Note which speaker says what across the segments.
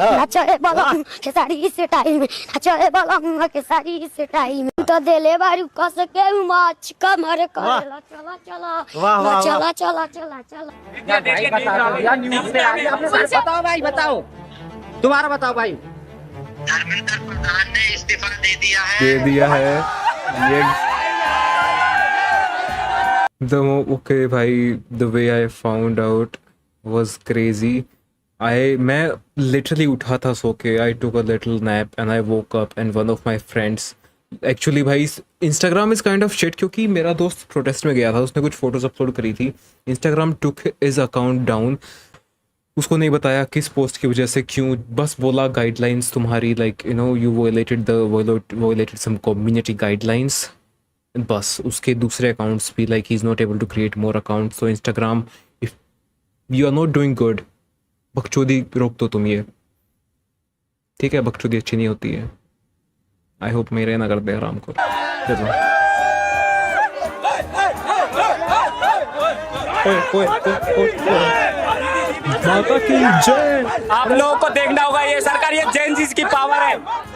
Speaker 1: नचले बलम के साड़ी से टाइम नचले बलम के साड़ी से टाइम तो देले बारू कस के माच कमर करेला चला चला चला चला चला चला
Speaker 2: भाई बता यार न्यूज़ पे आ गया आपने बताओ भाई बताओ दोबारा बताओ भाई।
Speaker 3: धर्मेंद्र प्रधान ने इस्तीफा
Speaker 4: दे दिया है ये okay भाई the way I found out was crazy. मैं literally उठा था सो के I took a little nap and I woke up and one of my friends actually भाई Instagram is kind of shit क्योंकि मेरा दोस्त प्रोटेस्ट में गया था, उसने कुछ फोटोज अपलोड करी थी, Instagram took his account down, उसको नहीं बताया किस पोस्ट की वजह से क्यों, बस बोला गाइडलाइंस तुम्हारी like you know you violated some community guidelines, बस उसके दूसरे अकाउंट्स भी like he's not able to create more accounts. So Instagram if you are not doing good बकचोदी रोक दो तुम ये, ठीक है, बकचोदी अच्छी नहीं होती है। आई होप मेरे ना कर दे आराम को। माता की जय।
Speaker 5: आप लोगों को देखना होगा ये सरकार, ये जेन जीज की पावर है,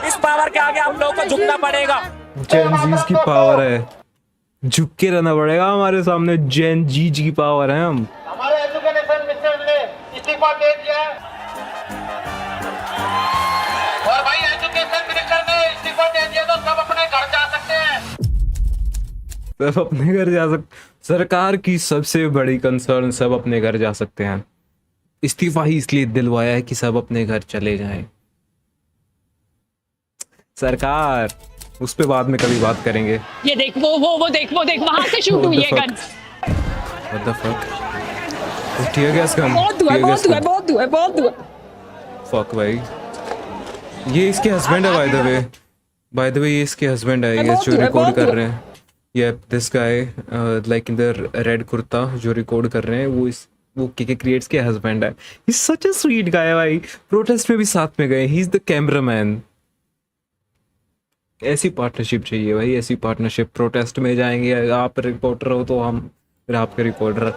Speaker 5: इस पावर के आगे आप लोगों को झुकना पड़ेगा।
Speaker 4: जेन जीज की पावर है, झुक के रहना पड़ेगा हमारे सामने, जेन जीज की पावर है। हम
Speaker 3: हमारे एजुकेशन मिनिस्टर ने इस्तीफा दे दिया और भाई एजुकेशन मिनिस्टर ने इस्तीफा दे दिया तो सब अपने घर जा सकते हैं,
Speaker 4: सब अपने घर जा सकते। सरकार की सबसे बड़ी कंसर्न सब अपने घर जा सकते हैं, इस्तीफा ही इसलिए दिलवाया है कि सब अपने घर चले जाएं। सरकार उस पे बाद में कभी बात करेंगे।
Speaker 6: ये देख वो देख वहां से शूट हुई है gun.
Speaker 4: What the fuck? Tear gas gun.
Speaker 6: बहुत हुआ।
Speaker 4: फक भाई, ये इसके हस्बैंड है बाय द वे ये इसके हस्बैंड है, ये जो रिकॉर्ड कर रहे हैं, ये this guy like in the red kurta जो रिकॉर्ड कर रहे हैं वो के क्रिएट्स के हस्बैंड है। He is such a sweet guy भाई, प्रोटेस्ट में भी साथ में गए, ही इज द कैमरामैन। ऐसी पार्टनरशिप चाहिए भाई, ऐसी पार्टनरशिप। प्रोटेस्ट में जाएंगे, आप रिपोर्टर हो तो हम फिर आपके रिकॉर्डर।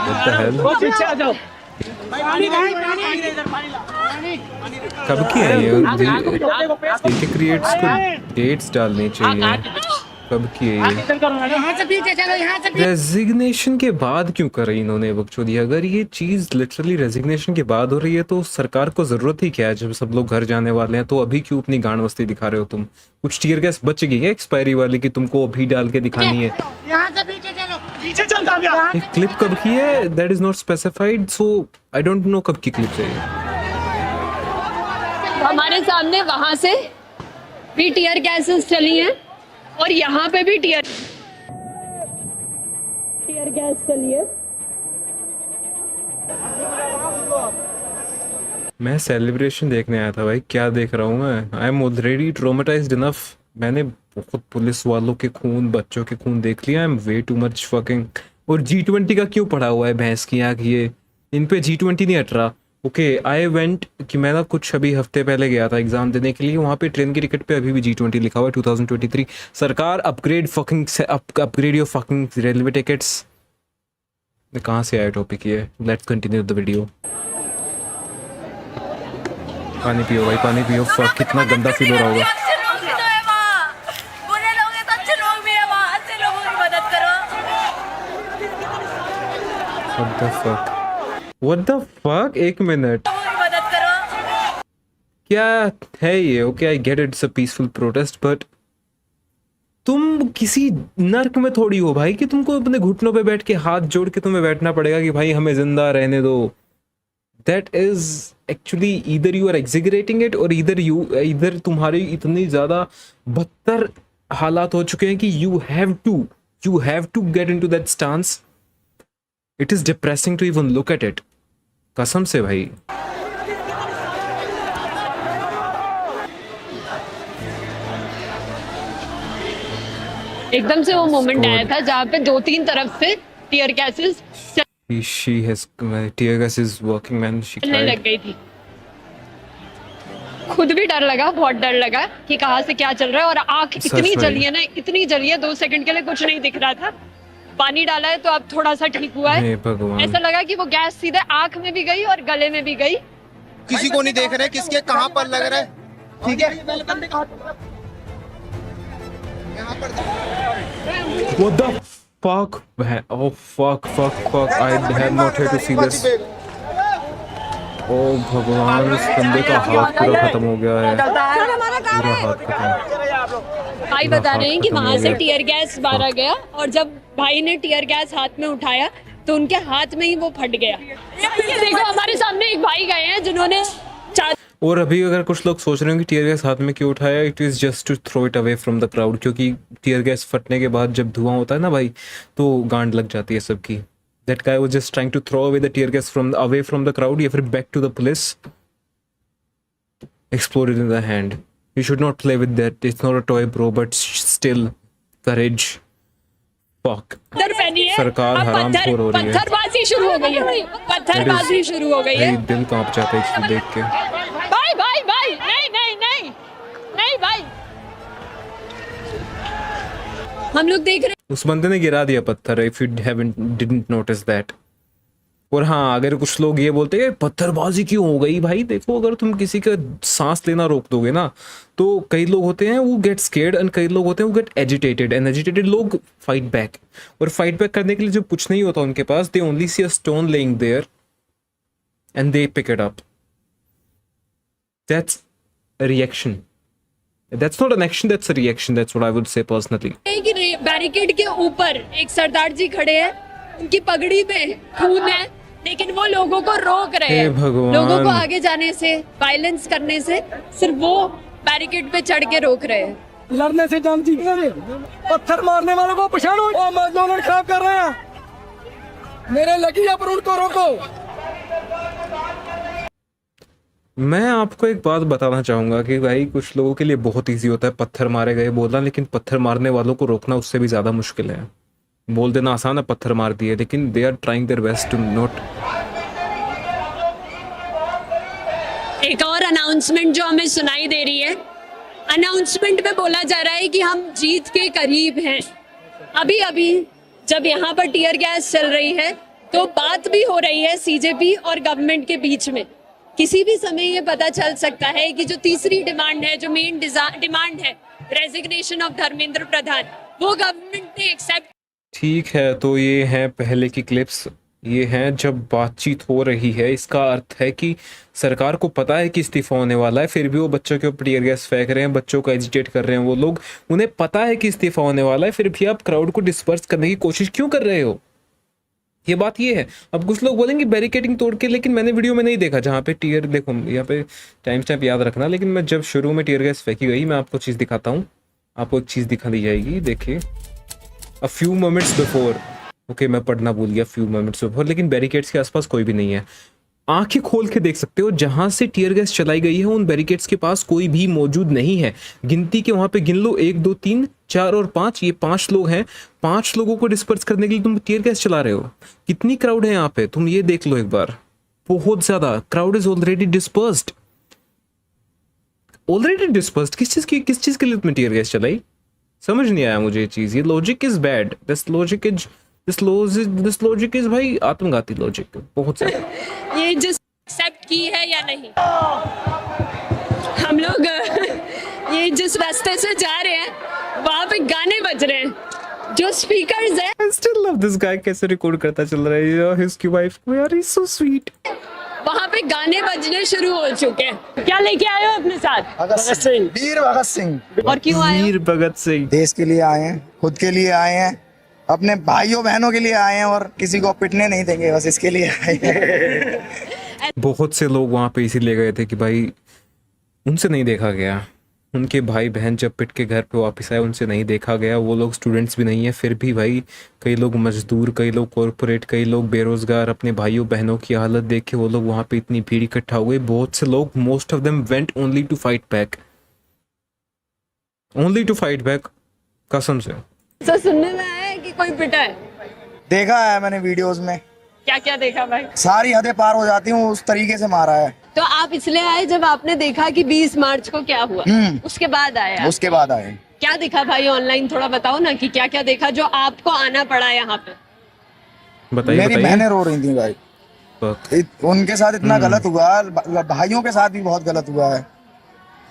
Speaker 4: What the hell? कब की है ये क्रिएट्स को डेट्स डालनी चाहिए, कब की है ये? रेजिग्नेशन के बाद क्यों करी इन्होंने बकचोदी? अगर ये चीज लिटरली रेजिग्नेशन के बाद हो रही है तो सरकार को जरूरत ही क्या है? जब सब लोग घर जाने वाले हैं तो अभी क्यों अपनी गांड मस्ती दिखा रहे हो तुम? कुछ टीयर गैस बच गई है एक्सपायरी वाली कि तुमको अभी डाल के दिखानी है? ये क्लिप कब की है? That is not specified, so I don't know कब की क्लिप है।
Speaker 6: हमारे सामने वहां से भी टीयर गैसेस चली हैं और यहाँ पे भी टीयर गैस चली है।
Speaker 4: मैं सेलिब्रेशन देखने आया था भाई, क्या देख रहा हूँ मैं? I am already traumatised enough. मैंने बहुत पुलिस वालों के खून, बच्चों के खून देख लिया। I am way too much fucking. और G20 का क्यों पड़ा हुआ है भैंस की आँख? ये इन पे G20 नहीं हट रहा। ओके आई वेंट कि मैं ना कुछ अभी हफ्ते पहले गया था एग्जाम देने के लिए, वहाँ पे ट्रेन की टिकट पे अभी भी G20 लिखा हुआ है 2023। सरकार upgrade your fucking railway tickets. कहाँ से आया टॉपिक ये? Let's continue the video. पानी पियो भाई, पानी पियो। फक कितना गंदा फील हो रहा होगा। What the fuck? What the fuck? एक मिनट, क्या है ये? Okay I get it's a peaceful protest, but तुम किसी नर्क में थोड़ी हो भाई कि तुमको अपने घुटनों पे बैठ के हाथ जोड़ के तुम्हें बैठना पड़ेगा कि भाई हमें जिंदा रहने दो। That is actually either you are exaggerating it और इधर तुम्हारी इतनी ज्यादा बदतर हालात हो चुके हैं कि you have to get into that stance. It is depressing to even look at it, कसम से भाई।
Speaker 6: एकदम से वो मोमेंट आया था जहाँ पे 2-3 तरफ से tear gases
Speaker 4: she has tear gas is working man, she
Speaker 6: चलने लग गई थी। खुद भी डर लगा, बहुत डर लगा कि कहाँ से क्या चल रहा है। और आँख
Speaker 4: सच
Speaker 6: इतनी
Speaker 4: में।
Speaker 6: जली है ना, इतनी जली है, 2 सेकंड के लिए कुछ नहीं दिख रहा था। पानी डाला है तो अब थोड़ा सा ठीक हुआ
Speaker 4: हे
Speaker 6: है।
Speaker 4: भगवान।
Speaker 6: ऐसा लगा कि वो गैस सीधे आँख में भी गई और गले में भी गई।
Speaker 7: किसी को नहीं देख रहे किसके कहाँ पर लग रहा है, ठीक है। यहाँ पर
Speaker 4: What the fuck? Oh fuck. I had not had to see this. Oh भगवान, इस बंदे का हाथ पूरा खत्म हो गया है। पूरा हाथ खत्म।
Speaker 6: भाई बता रहे हैं कि
Speaker 4: खत्म हो
Speaker 6: वहां से
Speaker 4: गया।
Speaker 6: टीयर गैस मारा गया और जब भाई ने टीयर गैस हाथ में उठाया तो उनके हाथ में ही वो फट गया। ये देखो हमारे सामने एक भाई गए हैं जिन्होंने
Speaker 4: और अभी अगर कुछ लोग सोच रहे हो कि टीयर गैस हाथ में क्यों उठाया, it is just to throw it away from the crowd, क्योंकि टीयर गैस फटने के बाद जब धुआं होता है ना भाई, तो गांड लग जाती है सबकी। That guy was just trying to throw away the tear gas from away from the crowd, या फिर back to the police. Exploded in the hand. You should not play with that, it's not a toy bro, but still courage. Fuck.
Speaker 6: पहनी है।
Speaker 4: सरकार
Speaker 6: अब
Speaker 4: हरामखोर हो रही है।
Speaker 6: पत्थरबाजी शुरू हो गई है। पत्थरबाजी शुरू हो गई है।
Speaker 4: भाई दिल कांप जाता है इसको देख के।
Speaker 6: भाई नहीं भाई, हम लोग देख रहे
Speaker 4: उस बंदे ने गिरा दिया पत्थर, if you didn't notice that. और हाँ, अगर कुछ लोग ये बोलते हैं पत्थरबाजी क्यों हो गई, भाई देखो, अगर तुम किसी का सांस लेना रोक दोगे ना, तो कई लोग होते हैं वो गेट स्केर्ड एंड कई लोग होते हैं वो गेट एजिटेटेड, एंड एजिटेटेड लोग फाइट बैक। और फाइट बैक करने के लिए जो कुछ नहीं होता उनके पास, they only see a stone lying there and they pick it up. That's a reaction. That's not an action, that's a reaction. That's what I would say personally.
Speaker 6: हैं कि बैरिकेड के ऊपर एक सरदार जी खड़े हैं, उनकी पगड़ी में खून है, लेकिन वो लोगों को रोक रहे
Speaker 4: हे
Speaker 6: हैं,
Speaker 4: भगवान।
Speaker 6: लोगों को आगे जाने से, वायलेंस करने से, सिर्फ वो बैरिकेड पे चढ़ के रोक रहे हैं।
Speaker 8: लड़ने से जान जीतने में, पत्थर मारने वालों को पछाड़ो, वो मजदूर खराब कर रहे हैं, मेरे लगी है पर उनको रोको।
Speaker 4: मैं आपको एक बात बताना चाहूंगा कि भाई कुछ लोगों के लिए बहुत इजी होता है पत्थर मारे गए बोलना, लेकिन पत्थर मारने वालों को रोकना उससे भी ज्यादा मुश्किल है। बोल देना आसान है पत्थर मार दिए, लेकिन they are trying their best to not.
Speaker 6: एक और अनाउंसमेंट जो हमें सुनाई दे रही है, अनाउंसमेंट में बोला जा रहा है कि हम जीत के करीब हैं। अभी अभी जब यहाँ पर टीयर गैस चल रही है तो बात भी हो रही है सीजेपी और गवर्नमेंट के बीच में। किसी भी समय ये पता चल सकता है कि जो तीसरी डिमांड है, जो मेन डिमांड है, रेजिग्नेशन ऑफ धर्मेंद्र प्रधान, वो गवर्नमेंट ने एक्सेप्ट।
Speaker 4: ठीक है, तो ये हैं पहले की क्लिप्स, ये हैं जब बातचीत हो रही है। इसका अर्थ है कि सरकार को पता है कि इस्तीफा होने वाला है, फिर भी वो बच्चों के ऊपर टीयर गैस फेंक रहे हैं, बच्चों को एजिटेट कर रहे हैं। वो लोग, उन्हें पता है कि इस्तीफा होने वाला है, फिर भी आप क्राउड को डिस्पर्स करने की कोशिश क्यों कर रहे हो? ये बात ये है। अब कुछ लोग बोलेंगे बैरिकेडिंग तोड़ के, लेकिन मैंने वीडियो में नहीं देखा जहाँ पे टीयर, देखो यहाँ पे टाइम स्टैम्प याद रखना, लेकिन मैं जब शुरू में टीयर गैस फेंकी गई, मैं आपको चीज़ दिखाता हूँ, आपको एक चीज़ दिखा दी जाएगी। देखिए, a few moments before, okay मैं पढ़ना भूल गया, फ्यू मोमेंट्स बिफोर, लेकिन बैरिकेड्स के आसपास कोई भी नहीं है। आंखें खोल के देख सकते हो, जहां से टीयर गैस चलाई गई है उन बैरिकेड्स के पास कोई भी मौजूद नहीं है। गिनती के वहां पे गिन लो, 1 2 3 4 और 5, ये 5 लोग हैं। 5 लोगों को डिस्पर्स करने के लिए तुम टीयर गैस चला रहे हो। कितनी क्राउड है यहाँ पे, तुम ये देख लो एक बार, बहुत ज्यादा crowd is already dispersed. Already dispersed किस चीज के लिए तुमने टीयर गैस चलाई? समझ नहीं आया मुझे ये चीज। ये logic is bad, this logic is भाई आत्मघाती लॉजिक, बहुत ज्यादा।
Speaker 6: ये जिस एक्सेप्ट की है या नहीं, हम लोग ये जिस रास्ते से जा रहे हैं वहां पे गाने बज रहे हैं, जो स्पीकर्स है।
Speaker 4: I still love this guy, कैसे रिकॉर्ड करता चल रहा है इसकी वाइफ को यार, he's so sweet।
Speaker 6: वहां पे गाने बजने शुरू हो चुके हैं। क्या लेके आए हो अपने साथ?
Speaker 8: भगत सिंह, वीर भगत सिंह।
Speaker 6: और क्यों आए हो?
Speaker 4: वीर भगत सिंह।
Speaker 7: देश के लिए आए हैं, खुद के लिए आए हैं, अपने भाइयों बहनों के लिए आए हैं, और किसी को पिटने नहीं देंगे, बस इसके लिए आए हैं।
Speaker 4: बहुत से लोग वहां पे इसीलिए गए थे कि भाई उनसे नहीं देखा गया, उनके भाई बहन जब पिट के घर पे वापस आए उनसे नहीं देखा गया। वो लोग स्टूडेंट्स भी नहीं है, फिर भी भाई कई लोग मजदूर, कई लोग कॉरपोरेट, कई लोग बेरोजगार, अपने भाइयों बहनों की हालत देख के वो लोग वहाँ पे इतनी भीड़ इकट्ठा हो गई। बहुत से लोग, most of them went only to fight back, only to fight back, कसम से।
Speaker 6: तो सुनने में आया है कि कोई पिटा है?
Speaker 7: देखा है मैंने वीडियोस में,
Speaker 6: क्या क्या देखा भाई?
Speaker 7: सारी हदें पार हो जाती हूँ, उस तरीके से मारा है।
Speaker 6: तो आप इसलिए आए जब आपने देखा कि 20 मार्च को क्या हुआ, उसके बाद आए आप?
Speaker 7: उसके बाद आए।
Speaker 6: क्या दिखा भाई ऑनलाइन, थोड़ा बताओ ना कि क्या क्या देखा जो आपको आना पड़ा यहाँ पे?
Speaker 4: बताइए
Speaker 7: मेरी बहनें रो रही थी भाई, उनके साथ इतना गलत हुआ, भाइयों के साथ भी बहुत गलत हुआ है।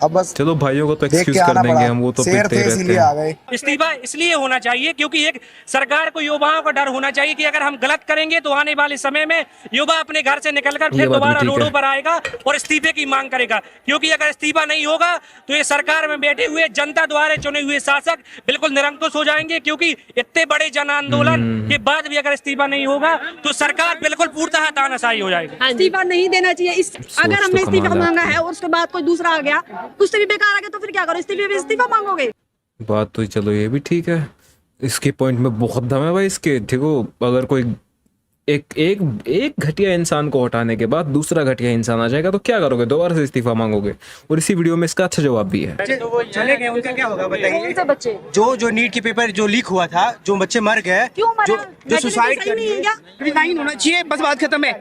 Speaker 7: अब बस
Speaker 4: चलो भाइयों को तो
Speaker 7: देख
Speaker 4: एक्सक्यूज
Speaker 7: के
Speaker 4: कर
Speaker 7: आना
Speaker 4: देंगे
Speaker 7: पड़ा।
Speaker 4: हम, वो तो
Speaker 7: शेर
Speaker 4: पिटते
Speaker 7: थे
Speaker 4: ही रहते
Speaker 7: इसीलिए
Speaker 4: हैं।
Speaker 7: आ गए।
Speaker 9: इस्तीफा इसलिए होना चाहिए क्योंकि एक सरकार को युवाओं का डर होना चाहिए कि अगर हम गलत करेंगे तो आने वाले समय में युवा अपने घर से निकलकर
Speaker 4: ये
Speaker 9: फिर
Speaker 4: बात भी
Speaker 9: दोबारा
Speaker 4: ठीक है।
Speaker 9: रोडों पर आएगा और इस्तीफे की मांग करेगा। क्योंकि अगर इस्तीफा नहीं होगा तो ये सरकार में बैठे हुए जनता द्वारा चुने हुए शासक बिल्कुल निरंकुश हो जाएंगे। क्योंकि इतने बड़े जन आंदोलन के बाद भी अगर इस्तीफा नहीं होगा तो सरकार बिल्कुल पूर्णतः तानाशाही हो जाएगी।
Speaker 10: इस्तीफा नहीं देना चाहिए। अगर हमने
Speaker 4: तो
Speaker 10: इस्तीफा
Speaker 4: कमाल है।
Speaker 10: मांगा है और उसके बाद कोई दूसरा आ गया, उससे भी बेकार आ गया, तो फिर क्या करो? इस्तीफा मांगोगे?
Speaker 4: बात तो चलो ये भी ठीक है, इसके पॉइंट में बहुत दम है भाई इसके। देखो अगर कोई एक घटिया इंसान को हटाने के बाद दूसरा घटिया इंसान आ जाएगा तो क्या करोगे? दोबारा से इस्तीफा मांगोगे? और इसी वीडियो में इसका अच्छा जवाब भी है।
Speaker 2: तो वो चले गए, उनका क्या होगा बताइए?
Speaker 10: कौन से बच्चे?
Speaker 2: जो नीट के पेपर जो लीक हुआ था, जो बच्चे मर गए,
Speaker 10: क्यों मरे?
Speaker 2: जो सुसाइड कर लिए, रिजाइन होना चाहिए, बस बात खत्म है।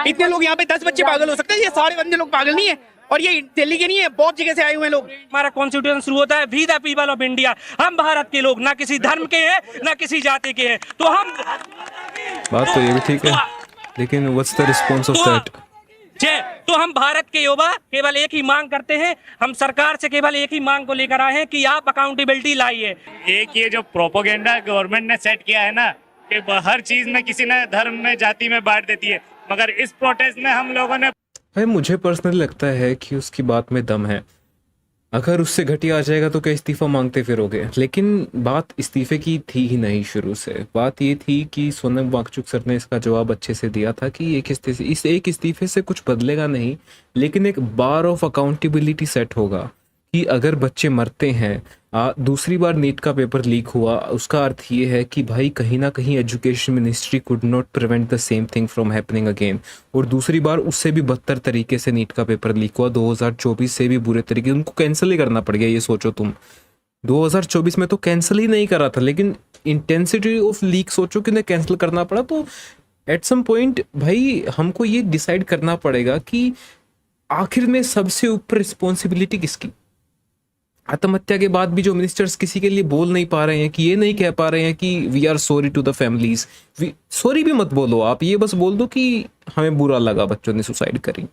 Speaker 2: इतने लोग यहाँ पे 10 बच्चे पागल हो सकते हैं, ये सारे बंदे लोग पागल नहीं है। और ये दिल्ली के नहीं है, बहुत जगह से आए हुए लोग।
Speaker 9: हमारा कॉन्स्टिट्यूशन शुरू होता है we the people of India. हम भारत के लोग ना किसी धर्म के हैं ना किसी जाति के हैं, तो हम
Speaker 4: बात तो ये भी ठीक है, लेकिन what's the response of that?
Speaker 9: तो हम भारत के युवा केवल एक ही मांग करते हैं, हम सरकार से केवल एक ही मांग को लेकर आए हैं कि आप अकाउंटेबिलिटी लाइए।
Speaker 5: एक ये जो प्रोपोगेंडा गवर्नमेंट ने सेट किया है ना कि हर चीज में किसी ने धर्म में जाति में बांट देती है, मगर इस प्रोटेस्ट में हम लोगों ने
Speaker 4: भाई मुझे पर्सनली लगता है कि उसकी बात में दम है। अगर उससे घटिया आ जाएगा तो क्या इस्तीफा मांगते फिरोगे? लेकिन बात इस्तीफे की थी ही नहीं शुरू से। बात ये थी कि सोनम वांगचुक सर ने इसका जवाब अच्छे से दिया था कि इस एक इस्तीफे से कुछ बदलेगा नहीं, लेकिन एक बार ऑफ अकाउंटेबिलिटी सेट होगा कि अगर बच्चे मरते हैं, दूसरी बार नीट का पेपर लीक हुआ, उसका अर्थ ये है कि भाई कहीं ना कहीं education ministry could not prevent the same thing from happening again. और दूसरी बार उससे भी बदतर तरीके से नीट का पेपर लीक हुआ, 2024 से भी बुरे तरीके, उनको कैंसिल ही करना पड़ गया। ये सोचो तुम, 2024 में तो कैंसिल ही नहीं करा था, लेकिन इंटेंसिटी ऑफ लीक सोचो कि उन्हें कैंसिल करना पड़ा। तो एट सम पॉइंट भाई हमको ये डिसाइड करना पड़ेगा कि आखिर में सबसे ऊपर रिस्पॉन्सिबिलिटी किसकी? आत्महत्या के बाद भी जो मिनिस्टर्स किसी के लिए बोल नहीं पा रहे हैं, कि ये नहीं कह पा रहे हैं कि we are sorry to the families. Sorry भी मत बोलो आप, ये बस बोल दो कि हमें बुरा लगा बच्चों ने सुसाइड करी,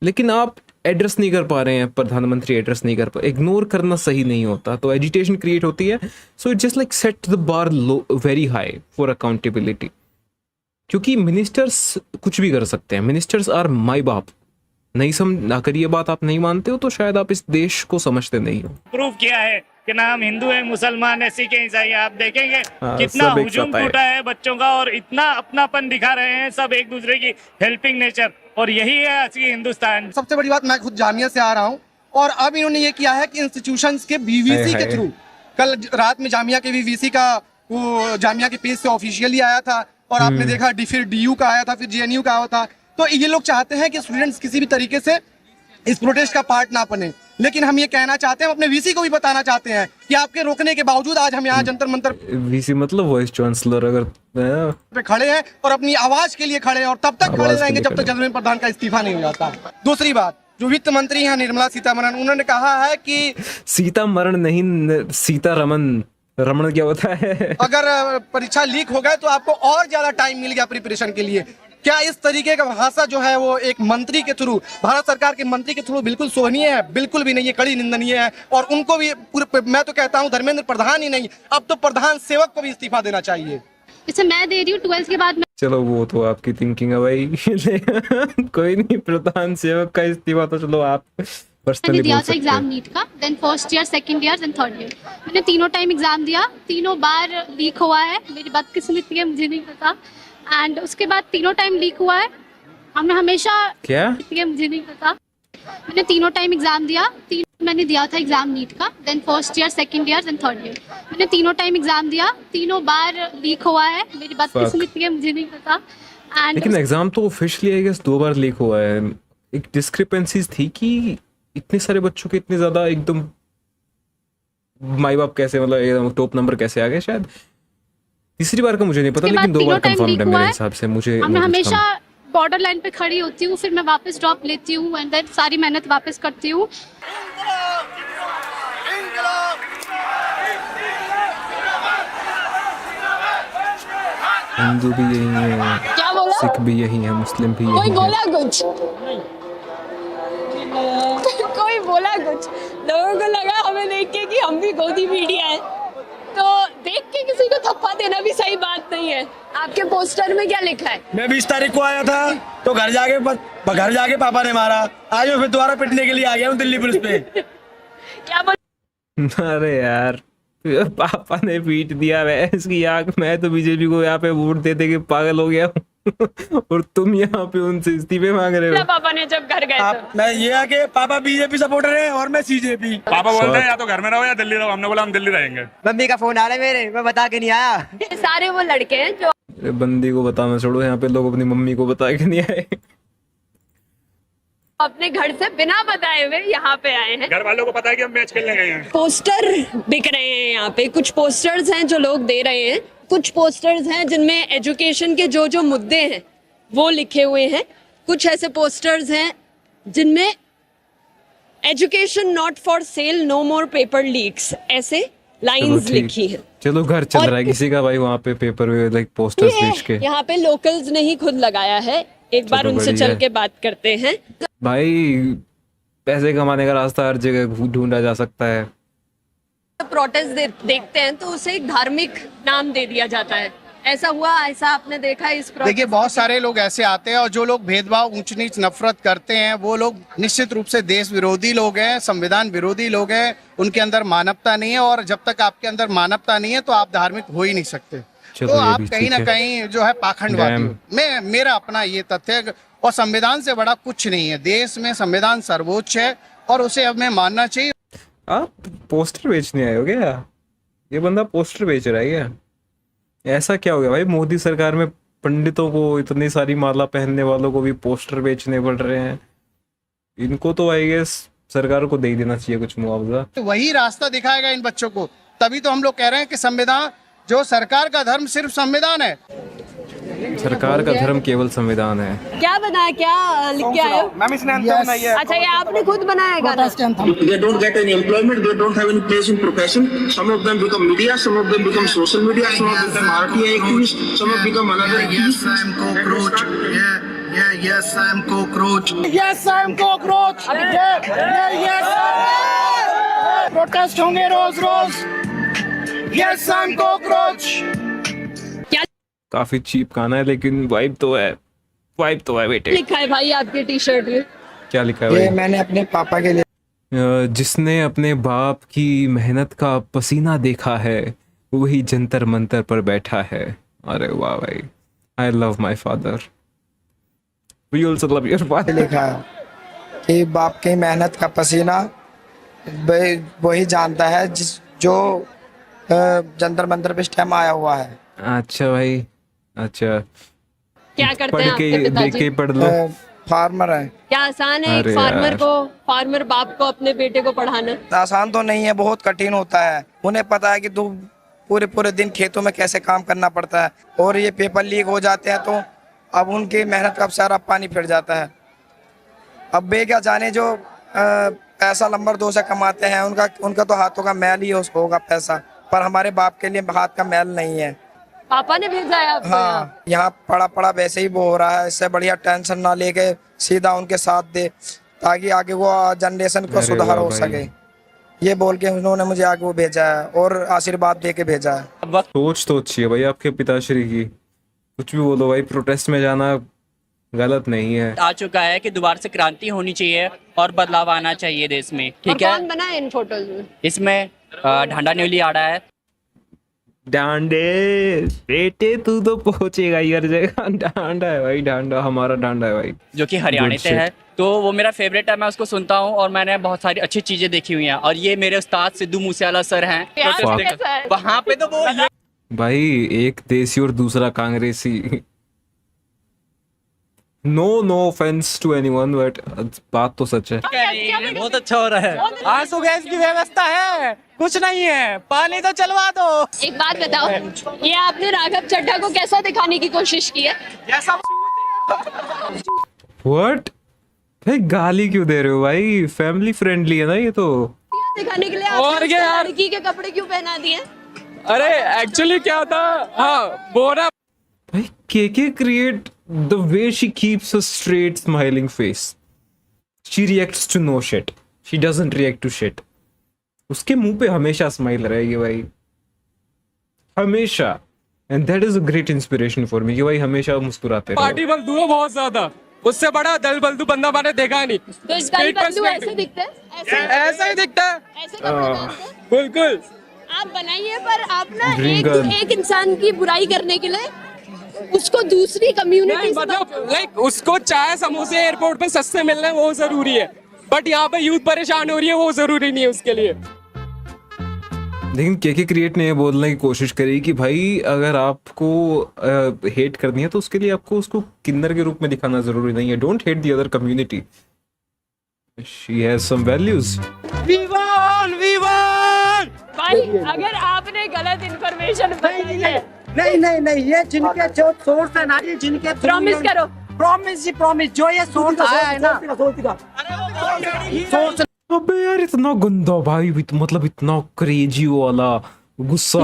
Speaker 4: लेकिन आप एड्रेस नहीं कर पा रहे हैं, प्रधानमंत्री एड्रेस नहीं कर पा, इग्नोर करना सही नहीं होता, तो एजिटेशन क्रिएट होती है। So it just like set the bar low very high for accountability, क्योंकि मिनिस्टर्स कुछ भी कर सकते हैं। मिनिस्टर्स आर माई बाप। नहीं समझ, अगर ये बात आप नहीं मानते हो तो शायद आप इस देश को समझते नहीं हो।
Speaker 5: प्रूव किया है कि ना हम हिंदू हैं, मुसलमान हैं, सिख हैं, ईसाई हैं। आप देखेंगे कितना
Speaker 4: सब एक
Speaker 5: हुजूम
Speaker 4: साथ आए।
Speaker 5: टूटा है बच्चों का, और इतना अपनापन दिखा रहे हैं सब एक दूसरे की हेल्पिंग नेचर, और यही है असली हिंदुस्तान।
Speaker 11: सबसे बड़ी बात, मैं खुद जामिया से आ रहा हूँ और अब इन्होंने ये किया है कि इंस्टीट्यूशंस के बीवीसी के थ्रू, कल रात में जामिया के बीवीसी का वो जामिया के पेज से ऑफिशियली आया था, और आपने देखा फिर डीयू का आया था, फिर जेएनयू का आया था। तो ये लोग चाहते हैं कि स्टूडेंट्स किसी भी तरीके से इस प्रोटेस्ट का पार्ट ना बने, लेकिन हम ये कहना चाहते हैं, अपने वीसी को भी बताना चाहते हैं कि आपके रोकने के बावजूद आज हम यहाँ जंतर मंतर
Speaker 4: वीसी मतलब वाइस चांसलर अगर
Speaker 11: पे खड़े हैं और अपनी आवाज के लिए खड़े हैं, और तब तक खड़े रहेंगे जब तक धर्मेंद्र प्रधान का इस्तीफा नहीं हो जाता। दूसरी बात, जो वित्त मंत्री हैं निर्मला सीतारमण, उन्होंने कहा है कि
Speaker 4: सीतामरण नहीं, सीतारमण, रमण क्या होता है?
Speaker 11: अगर परीक्षा लीक हो गए तो आपको और ज्यादा टाइम मिल गया प्रिपरेशन के लिए। क्या इस तरीके का भाषा जो है वो एक मंत्री के थ्रू, भारत सरकार के मंत्री के थ्रू बिल्कुल शोभनीय है? बिल्कुल भी नहीं, ये कड़ी निंदनीय है। और उनको भी मैं तो कहता हूँ धर्मेंद्र प्रधान ही नहीं, अब तो प्रधान सेवक को भी इस्तीफा देना चाहिए।
Speaker 1: जैसे मैं दे रही हूँ 12th के बाद।
Speaker 4: चलो वो तो आपकी थिंकिंग है भाई। कोई नहीं, प्रधान सेवक का इस्तीफा तो चलो आप
Speaker 1: मैंने दिया था एग्जाम नीट का, then first year, second year, then third year. मैंने तीनों टाइम एग्जाम दिया, तीनों बार लीक हुआ है। मेरी बदकिस्मती है, मुझे नहीं पता। एंड उसके बाद तीनों टाइम लीक हुआ है। हमने हमेशा
Speaker 4: क्या,
Speaker 1: मुझे नहीं पता। मैंने तीनों टाइम एग्जाम दिया, मैंने दिया था एग्जाम नीट का, then first year, second year, then third year. मैंने तीनों टाइम एग्जाम दिया, तीनों बार लीक हुआ है। मेरी बदकिस्मती है, मुझे नहीं पता। एंड
Speaker 4: लेकिन एग्जाम तो ऑफिशियली आई गेस 2 बार लीक हुआ है। एक डिस्क्रिपेंसीज थी कि इतने सारे बच्चों के इतने ज्यादा एकदम माई बाप कैसे, मतलब एकदम टॉप नंबर कैसे आ गए? शायद तीसरी बार का मुझे नहीं पता, लेकिन 2 बार कंफर्म है मेरे हिसाब से। मुझे
Speaker 1: हमने हमेशा
Speaker 12: बॉर्डर लाइन पे खड़ी होती हूँ, फिर मैं वापस ड्रॉप लेती हूँ एंड देन सारी मेहनत वापस करती हूँ।
Speaker 4: हिंदू भी यही है,
Speaker 6: क्या बोला?
Speaker 4: सिख भी यही है, मुस्लिम भी
Speaker 6: कोई
Speaker 4: यही है।
Speaker 6: बोला कुछ? कोई बोला कुछ? लोगों को लगा हमें देख के कि हम भी गोदी मीडिया है, तो देख के किसी को थप्पा देना भी सही बात नहीं है। आपके पोस्टर में क्या लिखा है?
Speaker 8: मैं 20 तारीख को आया था तो घर जाके पापा ने मारा। आज मैं फिर दोबारा पिटने के लिए आ गया हूँ दिल्ली पुलिस पे।
Speaker 6: क्या बोल?
Speaker 4: अरे यार पापा ने पीट दिया, मैं इसकी आंख, मैं तो बीजेपी को यहाँ पे वोट देते कि पागल हो गया हूँ और तुम यहाँ पे उनसे इस्तीफे मांग रहे हो।
Speaker 6: पापा ने जब घर गए तो
Speaker 8: मैं ये आके पापा बीजेपी सपोर्टर है और मैं सीजेपी।
Speaker 5: पापा बोलते हैं या तो घर में रहो या दिल्ली रहो, हमने बोला हम दिल्ली रहेंगे।
Speaker 8: मम्मी का फोन आ रहा है मेरे, मैं बता के नहीं आया।
Speaker 6: ये सारे वो लड़के हैं जो
Speaker 4: बंदी को बताना छोड़ो, यहाँ पे लोग अपनी मम्मी को बता के नहीं आए।
Speaker 6: अपने घर से बिना बताए हुए यहाँ पे आए हैं।
Speaker 5: घर वालों को पता है कि हम मैच खेलने गए हैं।
Speaker 6: पोस्टर बिक रहे हैं यहाँ पे, कुछ पोस्टर्स हैं जो लोग दे रहे हैं, कुछ पोस्टर्स हैं जिनमें एजुकेशन के जो जो मुद्दे हैं वो लिखे हुए हैं, कुछ ऐसे पोस्टर्स हैं जिनमें education not for sale, no more paper leaks, ऐसे लाइंस लिखी हैं।
Speaker 4: चलो घर चल रहा है किसी का भाई, वहाँ पे पेपर में लाइक पोस्टर्स बेच के।
Speaker 6: यहाँ पे लोकल्स ने ही खुद लगाया है, एक बार उनसे चल के बात करते हैं।
Speaker 4: भाई पैसे कमाने का रास्ता हर जगह ढूंढा जा सकता है।
Speaker 6: प्रोटेस्ट देखते हैं तो उसे एक धार्मिक नाम दे दिया जाता है। ऐसा हुआ, ऐसा आपने देखा है इस
Speaker 11: देखिए बहुत सारे लोग ऐसे आते हैं और जो लोग भेदभाव, ऊंच नीच, नफरत करते हैं वो लोग निश्चित रूप से देश विरोधी लोग हैं, संविधान विरोधी लोग हैं, उनके अंदर मानवता नहीं है और जब तक आपके अंदर मानवता नहीं है तो आप धार्मिक हो ही नहीं सकते। तो आप कहीं ना कहीं जो है पाखंडवादी हो। मेरा अपना ये तथ्य है और संविधान से बड़ा कुछ नहीं है। देश में संविधान सर्वोच्च है और उसे हमें मानना चाहिए।
Speaker 4: आप पोस्टर बेचने आए हो क्या? ये बंदा पोस्टर बेच रहा है क्या? ऐसा क्या हो गया भाई, मोदी सरकार में पंडितों को, इतनी सारी माला पहनने वालों को भी पोस्टर बेचने पड़ रहे हैं। इनको तो आई गेस सरकार को दे ही देना चाहिए कुछ मुआवजा।
Speaker 11: तो वही रास्ता दिखाएगा इन बच्चों को। तभी तो हम लोग कह रहे हैं कि संविधान, जो सरकार का धर्म सिर्फ संविधान है।
Speaker 4: सरकार का धर्म केवल संविधान है।
Speaker 6: क्या बनाया, क्या लिख के आए हो?
Speaker 8: मैम इसने अंतर बनाई है।
Speaker 6: अच्छा, ये आपने खुद बनाया है गाना?
Speaker 3: They don't get any employment, they don't have any place in profession. Some of them become media, some of them become social media, some of them become RTI activists, some of them become another activists.
Speaker 7: Yes, I am cockroach. Yes, I am cockroach.
Speaker 8: Yes, I am cockroach. Yes, protest होंगे रोज रोज। Yes, I am cockroach.
Speaker 4: काफी cheap गाना है लेकिन vibe तो है, vibe तो है बेटे।
Speaker 6: लिखा है भाई आपके टी शर्ट में?
Speaker 4: क्या लिखा है भाई?
Speaker 8: ये मैंने अपने पापा के लिए।
Speaker 4: जिसने अपने बाप की मेहनत का पसीना देखा है वही जंतर मंतर पर बैठा है। अरे वाह भाई, I love my father, we also love your father.
Speaker 8: लिखा है कि बाप की मेहनत का पसीना वही जानता है जो जंतर मंतर पे स्टैम्प आया हुआ है।
Speaker 4: अच्छा भाई, अच्छा
Speaker 6: क्या करते
Speaker 4: पढ़
Speaker 6: हैं
Speaker 4: के
Speaker 6: आपके
Speaker 4: देख
Speaker 6: पिताजी?
Speaker 4: के पढ़ लो।
Speaker 8: फार्मर है।
Speaker 6: क्या आसान है एक
Speaker 4: अरे
Speaker 6: फार्मर
Speaker 4: यार।
Speaker 6: को, फार्मर बाप को अपने बेटे को पढ़ाना?
Speaker 8: आसान तो नहीं है, बहुत कठिन होता है। उन्हें पता है कि तू पूरे दिन खेतों में कैसे काम करना पड़ता है और ये पेपर लीक हो जाते हैं तो अब उनकी मेहनत का सारा पानी फिर जाता है। अब वे क्या जाने जो पैसा नंबर 2 से कमाते हैं, उनका तो हाथों का मैल ही होगा पैसा, पर हमारे बाप के लिए हाथ का मैल नहीं है।
Speaker 6: पापा ने भेजा है आपको?
Speaker 8: हाँ, यहाँ पड़ा वैसे ही वो हो रहा है। इससे बढ़िया टेंशन ना लेके सीधा उनके साथ दे ताकि आगे वो जनरेशन को सुधार हो सके। ये बोल के उन्होंने मुझे आगे वो भेजा है और आशीर्वाद दे के भेजा है।
Speaker 4: सोच तो अच्छी है भाई आपके पिताश्री की, कुछ भी बोलो भाई, प्रोटेस्ट में जाना गलत नहीं है।
Speaker 13: आ चुका है कि दोबारा से क्रांति होनी चाहिए और बदलाव आना चाहिए देश में, ठीक है?
Speaker 6: कौन बना है इन फोटोज में?
Speaker 13: इसमें ढांडा न्यूली आ रहा है।
Speaker 4: डांडे बेटे तू तो पहुंचेगा ही हर जगह। डांडा है भाई, डांडा हमारा डांडा है भाई,
Speaker 13: जो कि हरियाणा से है, तो वो मेरा फेवरेट है। मैं उसको सुनता हूँ और मैंने बहुत सारी अच्छी चीजें देखी हुई हैं। और ये मेरे उस्ताद सिद्धू मूसेवाला सर हैं। वहाँ पे तो वो
Speaker 4: भाई एक देसी और दूसरा कांग्रेसी। No offence to anyone, but बात तो सच है।
Speaker 13: बहुत अच्छा हो रहा है। आंसू गैस की व्यवस्था है, कुछ नहीं है, पानी तो चलवा दो।
Speaker 6: एक बात बताओ, ये आपने राघव चड्ढा को कैसा दिखाने की कोशिश की है?
Speaker 4: व्हाट भाई गाली क्यों दे रहे हो भाई? फैमिली फ्रेंडली है ना ये तो।
Speaker 6: दिखाने के लिए
Speaker 14: और
Speaker 6: आपने
Speaker 14: क्या यार?
Speaker 6: लड़की के कपड़े क्यों पहना दिए?
Speaker 14: अरे एक्चुअली क्या था, हाँ वो ना
Speaker 4: भाई केके create the way she keeps a straight smiling face, she reacts to no shit, she doesn't react to shit. उसके मुंह पे हमेशा स्माइल रहेगी भाई, हमेशा। And that is a great inspiration for me कि भाई हमेशा मुस्कुराते रहो।
Speaker 14: पार्टी बल दूर बहुत ज्यादा, उससे बड़ा दल बल्दू बंदा मैंने देखा नहीं।
Speaker 6: तो इसका भी बंधु ऐसे दिखते हैं?
Speaker 14: ऐसा ही दिखता है
Speaker 6: ऐसे कपड़े पहनते हैं?
Speaker 14: बिल्कुल।
Speaker 6: आप बनाइए, पर आप ना
Speaker 4: Dream girl.
Speaker 6: एक इंसान की बुराई करने के लिए उसको दूसरी कम्युनिटी
Speaker 14: मतलब लाइक उसको चाय समोसे एयरपोर्ट पे सस्ते मिल रहे हैं वो जरूरी है, बट यहाँ पे यूथ परेशान हो रही है वो जरूरी नहीं है उसके लिए।
Speaker 4: लेकिन केके क्रिएट ने ये बोलने की कोशिश करी कि भाई अगर आपको हेट करनी है तो उसके लिए आपको उसको किन्नर के रूप में दिखाना जरूरी नहीं है। Don't hate the other community, she has some values.
Speaker 2: We won
Speaker 6: भाई अगर आपने गलत इंफॉर्मेशन
Speaker 2: नहीं, ये जिनके जो सोर्स है ना, ये जिनके
Speaker 6: प्रॉमिस करो,
Speaker 2: प्रॉमिस जो ये सोर्स आया है ना, सोर्स।
Speaker 4: अबे यार इतना गंदा भाई, मतलब इतना क्रेजी वाला गुस्सा।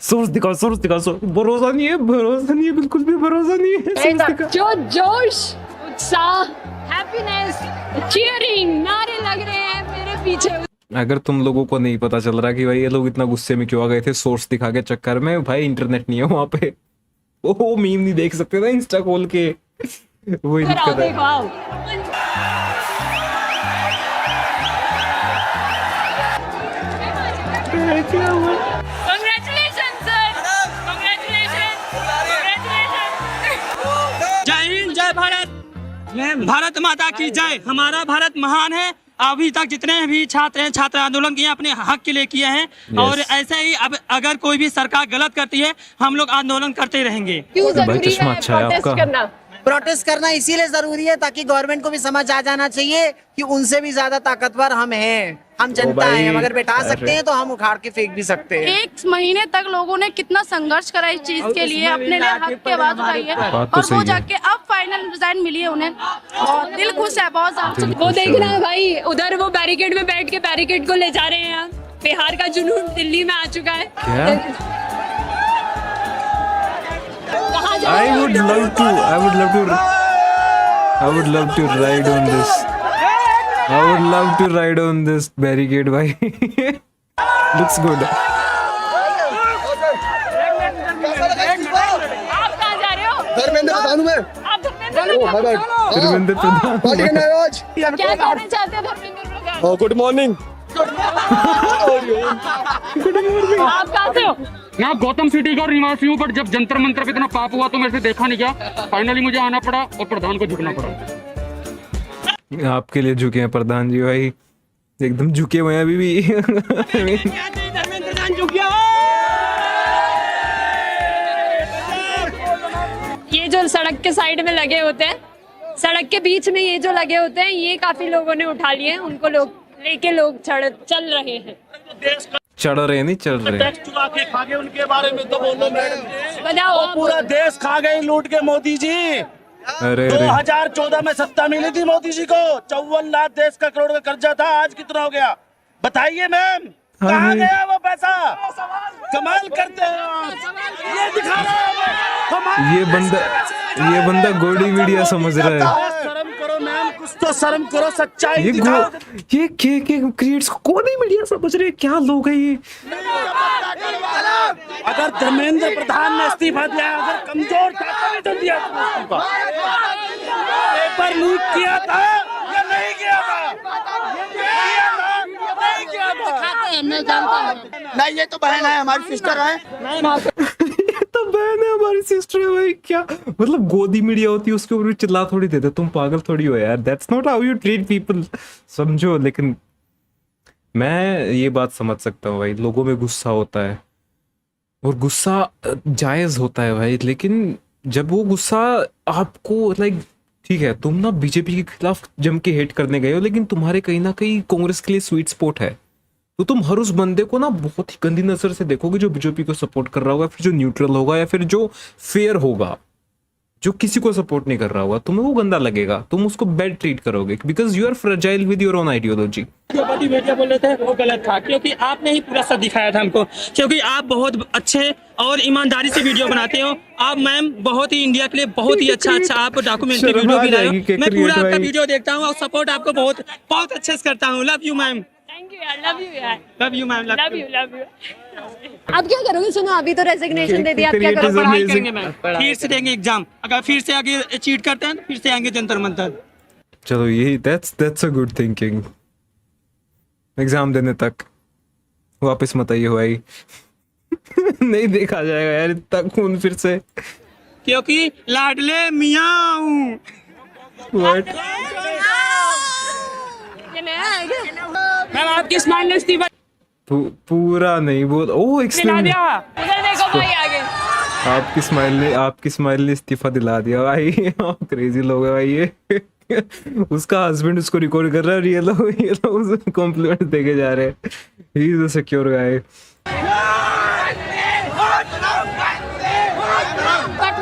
Speaker 4: सोर्स दिखा, भरोसा नहीं है, बिल्कुल भी भरोसा नहीं है।
Speaker 6: जो जोश, उत्साह, हैप्पीनेस, चीयरिंग नारे लग रहे हैं मेरे पीछे।
Speaker 4: अगर तुम लोगों को नहीं पता चल रहा कि भाई ये लोग इतना गुस्से में क्यों आ गए थे सोर्स दिखा के चक्कर में, भाई इंटरनेट नहीं है वहां पे, वो मीम नहीं देख सकते ना इंस्टा खोल के, वही दिक्कत है।
Speaker 9: जय हिंद, जय भारत, भारत माता की जय। हमारा भारत महान है। अभी तक जितने भी छात्र हैं, छात्र आंदोलन किए अपने हक के लिए किए हैं। और ऐसे ही अब अगर कोई भी सरकार गलत करती है हम लोग आंदोलन करते रहेंगे।
Speaker 6: क्यों
Speaker 4: भाई
Speaker 6: जरूरी
Speaker 4: चश्मा
Speaker 6: है
Speaker 4: अच्छा है
Speaker 6: प्रोटेस्ट
Speaker 4: आपका।
Speaker 6: करना?
Speaker 15: प्रोटेस्ट करना इसीलिए जरूरी है ताकि गवर्नमेंट को भी समझ आ जाना चाहिए कि उनसे भी ज्यादा ताकतवर हम हैं, हम जनता हैं। हम अगर बैठा सकते हैं तो हम उखाड़ के फेंक भी सकते हैं।
Speaker 10: 1 महीने तक लोगों ने कितना संघर्ष करा इस चीज के लिए, अपने लिए हक की आवाज उठाई है,
Speaker 4: बात तो
Speaker 10: और
Speaker 4: सही
Speaker 10: वो
Speaker 4: है।
Speaker 10: जाके अब फाइनल रिजाइन मिली है उन्हें, और दिल खुश है बहुत ज्यादा।
Speaker 6: वो देखना है भाई, उधर वो बैरिकेड में बैठ के बैरिकेड को ले जा रहे हैं। बिहार का जुनून दिल्ली में आ चुका है। कहाँ जा रहे
Speaker 4: I
Speaker 6: हो?
Speaker 4: would love to ride on this. I would love to ride on this barricade, भाई। Looks good.
Speaker 6: आप कहाँ जा रहे हो?
Speaker 11: धर्मेंद्र प्रधान मैं।
Speaker 6: आप धर्मेंद्र
Speaker 4: धर्मेंद्र प्रधान।
Speaker 6: क्या कहना चाहते हैं धर्मेंद्र प्रधान?
Speaker 14: Good morning.
Speaker 6: आप कहाँ से हो?
Speaker 16: मैं गौतम सिटी का निवासी हूँ, पर जब जंतर मंतर पे इतना पाप हुआ तो मेरे से देखा नहीं गया। फाइनली मुझे आना पड़ा और प्रधान को झुकना पड़ा।
Speaker 4: आपके लिए झुके हैं प्रधान जी भाई, एकदम झुके हुए हैं अभी भी।
Speaker 6: ये जो सड़क के साइड में लगे होते हैं, सड़क के बीच में ये जो लगे होते हैं, ये काफी लोगों ने उठा लिए हैं। उनको लोग लेके लोग चल रहे हैं।
Speaker 4: चढ़ रहे नहीं चल रहे।
Speaker 17: टैक्स चुरा के खा गए, उनके बारे में तो बोलो मैडम।
Speaker 6: बताओ।
Speaker 17: पूरा देश खा गए लूट के मोदी जी।
Speaker 4: अरे
Speaker 17: 2014 में सत्ता मिली थी मोदी जी को, 54 लाख देश का करोड़ का कर्जा था। आज कितना हो गया बताइए मैम, कहाँ गया वो पैसा? कमाल करते हैं, ये दिखा रहा है।
Speaker 4: ये बंदा गोडी मीडिया समझ रहा है।
Speaker 17: शर्म करो मैम, कुछ तो शर्म करो, सच्चाई दिखाओ।
Speaker 4: ये के क्रिएट्स गोडी मीडिया समझ रहे, क्या लोग हैं ये?
Speaker 17: अगर धर्मेंद्र प्रधान ने इस्तीफा दिया, अगर कमजोर था तभी तो दिया इस्तीफा। पेपर लीक किया था या नहीं किया था?
Speaker 15: मैं जानता हूँ। नहीं, ये तो बहन है, हमारी सिस्टर है।
Speaker 4: ये तो बहन है, हमारी सिस्टर है भाई। क्या मतलब गोदी मीडिया होती है, उसके ऊपर चिल्ला थोड़ी देते। तुम पागल थोड़ी हो यार, that's not how you treat people, समझो। लेकिन मैं ये बात समझ सकता हूँ भाई, लोगों में गुस्सा होता है और गुस्सा जायज होता है भाई। लेकिन जब वो गुस्सा आपको लाइक, ठीक है तुम ना बीजेपी के खिलाफ जम के हेट करने गए हो, लेकिन तुम्हारे कहीं ना कहीं कांग्रेस के लिए स्वीट स्पॉट है, तो तुम हर उस बंदे को ना बहुत ही गंदी नजर से देखोगे जो बीजेपी को सपोर्ट कर रहा होगा, फिर जो न्यूट्रल होगा या फिर जो फेयर होगा। जो किसी को सपोर्ट नहीं कर रहा होगा, तुम्हें वो गंदा लगेगा, तुम उसको बैड ट्रीट करोगे because you are fragile with your own ideology.
Speaker 9: जो बड़ी मीडिया बोल रहे थे वो गलत था, क्योंकि आपने ही पूरा सब दिखाया था हमको, क्योंकि आप बहुत अच्छे और ईमानदारी से वीडियो बनाते हो। आप मैम बहुत ही इंडिया के लिए बहुत ही अच्छा आप डॉक्यूमेंट्री वीडियो भी लाए हो। मैं पूरा आपका वीडियो देखता हूँ और सपोर्ट आपको बहुत बहुत अच्छे से करता हूँ। Love you ma'am.
Speaker 6: Thank you यार, लव यू यार,
Speaker 9: love you ma'am,
Speaker 6: love you. अब क्या करोगे? सुनो, अभी तो रेजिग्नेशन दे दिया, अब क्या करोगे?
Speaker 9: पढ़ाई करेंगे मैम, फिर से देंगे एग्जाम। अगर फिर से आगे चीट करते हैं तो फिर से आएंगे जंतर मंतर।
Speaker 4: चलो यही that's a good thinking. Exam देने तक वापस मत आइए भाई। नहीं देखा जाएगा यार इतना खून फिर से,
Speaker 9: क्योंकि लाडले मियाँ हूँ।
Speaker 4: What?
Speaker 9: मैम आपकी स्माइल ने इस्तीफा
Speaker 4: पूरा नहीं बोल। ओह
Speaker 9: दिला दिया।
Speaker 6: उधर देखो भाई आगे।
Speaker 4: आपकी स्माइल ने इस्तीफा दिला दिया भाई। क्रेजी लोग है भाई ये। उसका हस्बैंड उसको रिकॉर्ड कर रहा है और ये लोग उसको कॉम्प्लीमेंट देके जा रहे हैं। ही इज अ सिक्योर गाय।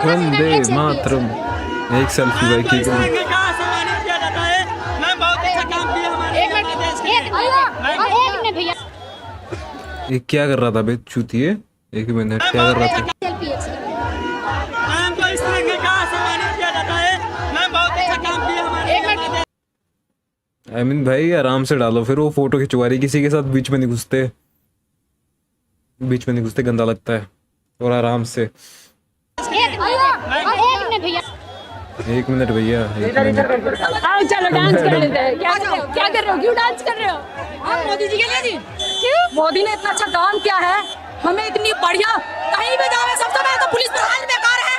Speaker 4: वंदे मातरम। एक सेल्फी भाई की ये क्या कर रहा था बे चूतिए? एक मिनट, क्या कर रहा था? I mean, भाई आराम से डालो, फिर वो फोटो खिंचवा रही किसी के साथ, बीच में नहीं घुसते, गंदा लगता है। और आराम से एक मिनट भैया,
Speaker 6: आओ चलो डांस कर लेते हैं। क्या कर रहे हो? क्यों डांस कर रहे हो?
Speaker 10: मोदी जी के लिए जी, क्यों? मोदी ने इतना अच्छा काम किया है, हमें इतनी बढ़िया, कहीं भी जावे सबसे पहले तो पुलिस प्रशासन बेकार है,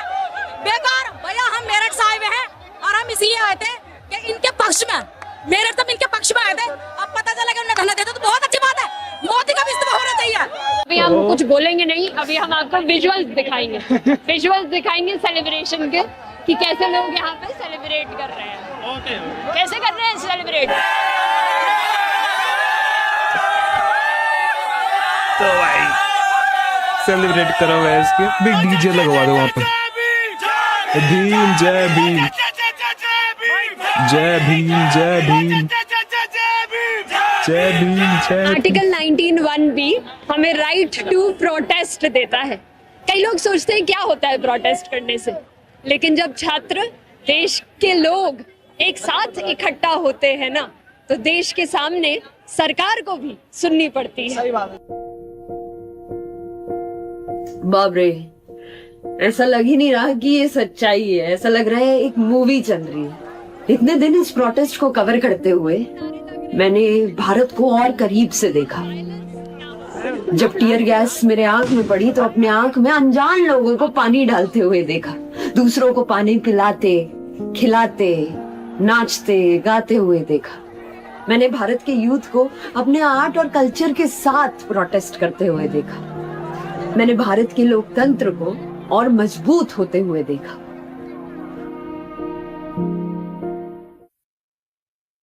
Speaker 10: बेकार। भैया हम मेरठ से आए हुए हैं और हम इसलिए आए थे कि इनके पक्ष में, मेरठ तब इनके पक्ष में आए थे। अब पता चला कि उन्हें धरना देते तो बहुत अच्छी बात है, मोदी का भी इस्तीफा होना चाहिए।
Speaker 6: अभी हम कुछ बोलेंगे नहीं, अभी हम आपको विजुअल्स दिखाएंगे सेलिब्रेशन के, कि कैसे लोग यहाँ पे सेलिब्रेट कर रहे हैं। कैसे कर रहे हैं सेलिब्रेट?
Speaker 4: तो भाई सेलिब्रेट करो भाई, इसके बिग डीजे लगवा दो वहाँ पे। भीम जय भीम, जय भीम, जय भीम, जय भीम, जय।
Speaker 6: आर्टिकल 19(1) हमें राइट टू प्रोटेस्ट देता है। कई लोग सोचते हैं क्या होता है प्रोटेस्ट करने से, लेकिन जब छात्र, देश के लोग एक साथ इकट्ठा होते हैं ना, तो देश के सामने सरकार को भी सुननी पड़ती है।
Speaker 18: बाप रे, ऐसा लग ही नहीं रहा कि ये सच्चाई है, ऐसा लग रहा है एक मूवी चल रही है। इतने दिन इस प्रोटेस्ट को कवर करते हुए मैंने भारत को और करीब से देखा। जब टियर गैस मेरे आंख में पड़ी तो अपने आंख में अनजान लोगों को पानी डालते हुए देखा, दूसरों को पानी पिलाते, खिलाते, नाचते, गाते हुए देखा। मैंने भारत के यूथ को अपने आर्ट और कल्चर के साथ प्रोटेस्ट करते हुए देखा। मैंने भारत के लोकतंत्र को और मजबूत होते हुए देखा।